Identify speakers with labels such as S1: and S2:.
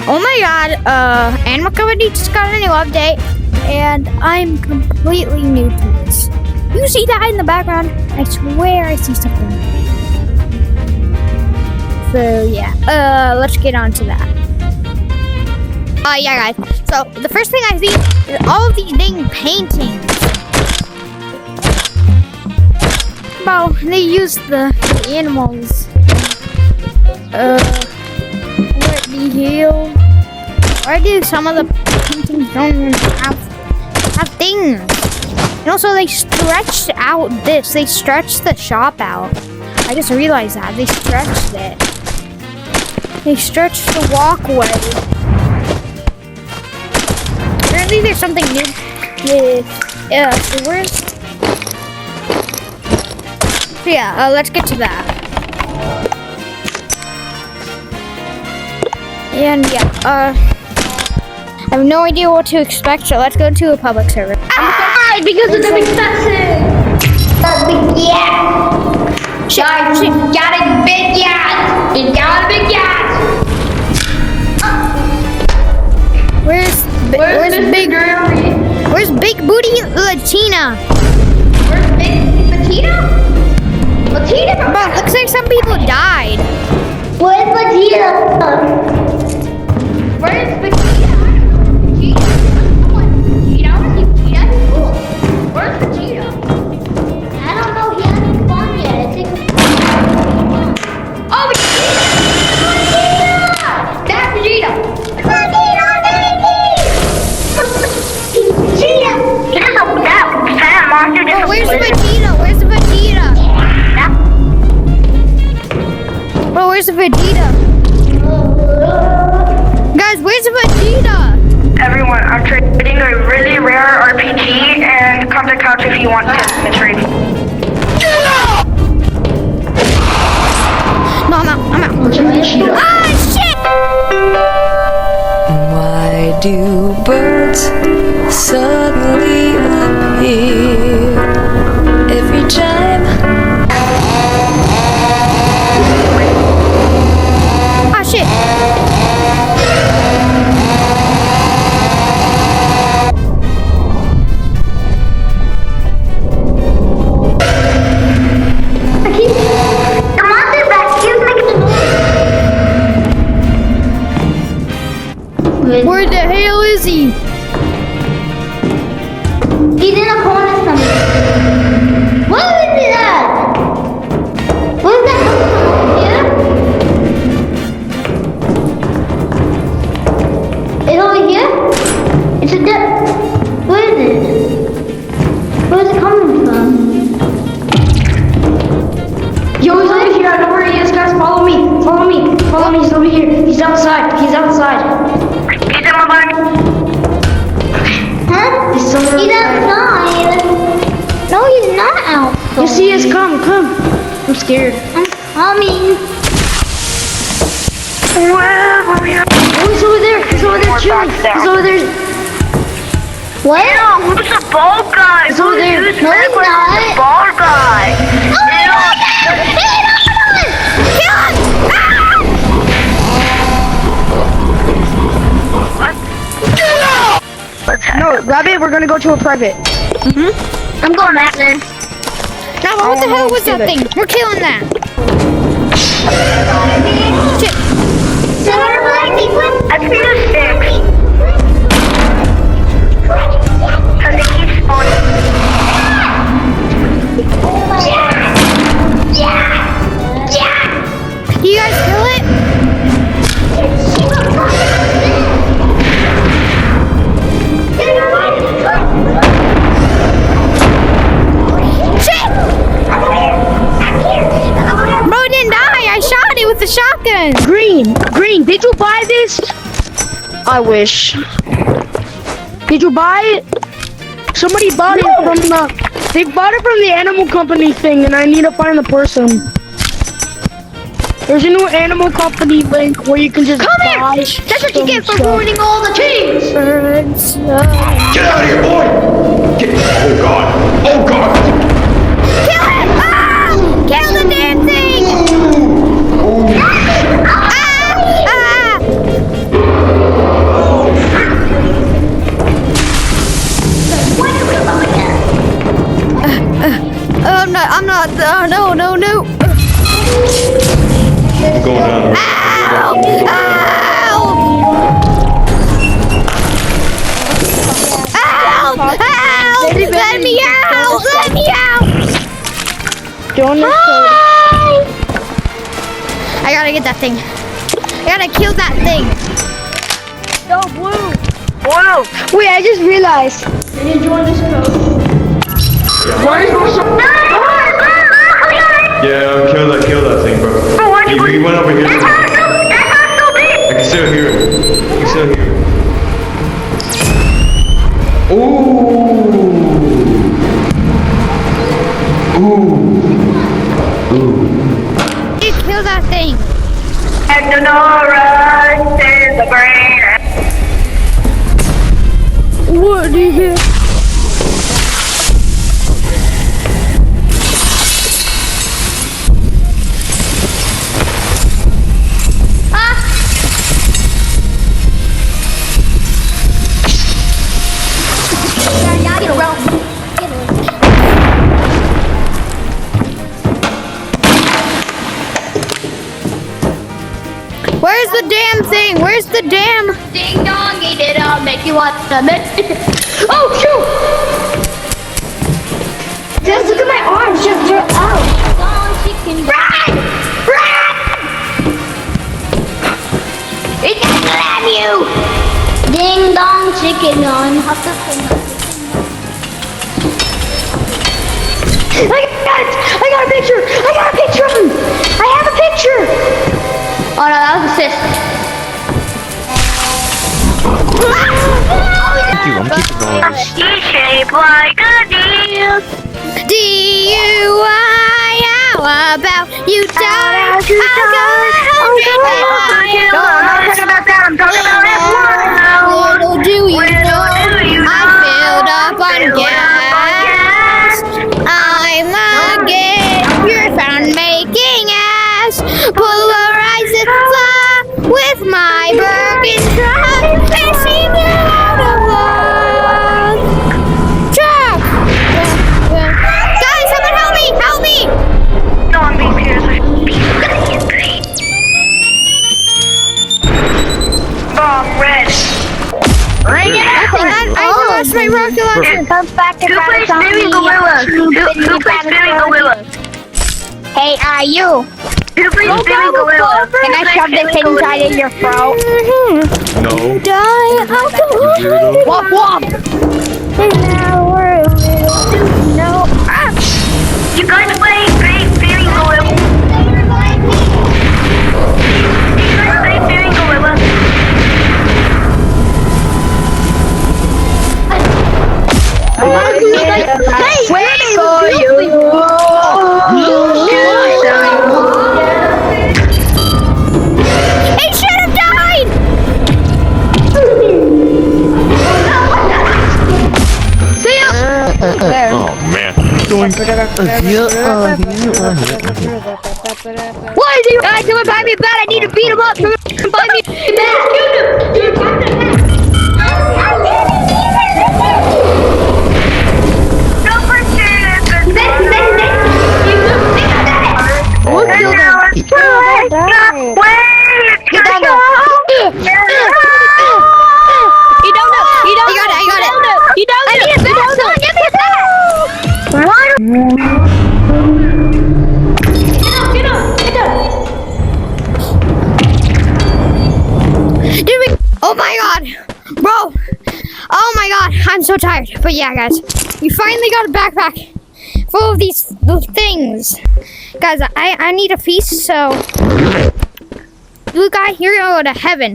S1: Oh my god, Animal Company just got a new update, and I'm completely new to this. You see that in the background? I swear I see something. So yeah, let's get on to that. Yeah guys, so the first thing I see is all of these dang paintings. Well, they use the animals. What the hell? Why do some of the paintings don't have things? And also they stretched out this. They stretched the shop out. I just realized that. They stretched it. They stretched the walkway. Apparently there's something new with so where's yeah, let's get to that. And yeah, I have no idea what to expect, so let's go to a public server.
S2: Ah, because of the big fat yeah. Guys, we got a big yacht. We got a big yacht.
S1: Where's Big Booty Latina?
S2: Where's Big Latina? Latina?
S1: Bro, looks like some people died.
S2: Where's Latina? Where's Vegeta? Where's Vegeta? I don't know. He hasn't spawned yet. It takes oh, Vegeta! That's Vegeta! Vegeta, baby! Vegeta! This is a fat monster.
S1: Oh, where's Vegeta? Where's the Vegeta? Bro, where's the Vegeta? Guys, where's the Vegeta?
S3: Everyone, I'm trading a really rare RPG and contact couch if you want to trade.
S1: No, I'm out. Ah, shit!
S4: Why do birds suddenly appear every time?
S1: Ah, shit! Where the hell is he?
S2: He's in a corner somewhere. What is that? What is that? Here? It's over here? It's a dip. Where is it? Where is it coming from? Yo, he's over here. I know where he is, guys. Follow me. Follow me. Follow me. He's over here. He's outside. He's outside. Huh? He's outside. No, he's not outside. Yes, he is. Come. I'm scared. I'm coming. Oh, he's over there. He's over there chilling. He's over there. What?
S3: Yeah, who's the ball guy?
S2: He's over there. No, he's not.
S3: The ball guy.
S2: Oh my God! Kill him!
S3: No, grab it. We're gonna go to a private.
S2: I'm going back there.
S1: Now, what the hell was that thing? We're killing that. Shit.
S3: I think there's 6. And they keep spawning.
S1: Do you guys kill it? Shit! Bro didn't die. I shot it with the shotgun.
S3: Green, did you buy this? I wish. Did you buy it? Somebody bought it from they bought it from the Animal Company thing, and I need to find the person. There's a new Animal Company link where you can just buy.
S2: That's what you get for ruining all the teams.
S5: Get out of here, boy! Oh God! Oh God!
S1: Kill him! Ah! Kill the damn thing! Ah! Ah!
S3: Join this code.
S1: I gotta get that thing. I gotta kill that thing.
S3: Yo, Blue. Wait, I just realized. Can you join this code?
S5: Yeah, kill that thing, bro. He went over here. I can still hear him.
S1: You kill that thing. What do you hear? Where's the damn thing? Where's the damn?
S2: Ding dong, he did make you want the Oh, shoot! Just look at my arms, just out. Run! It's gonna slam you! Ding dong, chicken on. I got a picture! I got a picture of him! I have a picture! Oh no, that was a sis.
S5: I'm keeping going.
S2: Shaped like a deal.
S1: DUI, how about you die? I'll go 100 miles. Little do you know, I filled up on gas. I'm a gay, you're found making ass. Polarize the fly with my broken truck. Facing you out of luck. Truck! Guys, someone help me! Help me!
S2: No, I'm being serious. Bomb red. Bring it out!
S1: I lost my rocket launcher.
S2: Comes back to Who plays Baby Gorilla? Who plays Baby Gorilla? Hey, you. Who plays Baby Gorilla? Can I shove this inside of your throat?
S5: No.
S1: Die, I'll go.
S3: Womp womp.
S1: No.
S2: You guys play Baby Gorilla? You guys play Baby Gorilla?
S3: Wait for you.
S1: It should have died!
S5: Oh man.
S3: Why is he? Someone buy me a bat. I need to beat him up. Someone buy me a bat.
S1: Oh my god, bro! Oh my god, I'm so tired. But yeah, guys, we finally got a backpack full of these things. Guys, I need a feast, so blue guy, you're gonna go to heaven.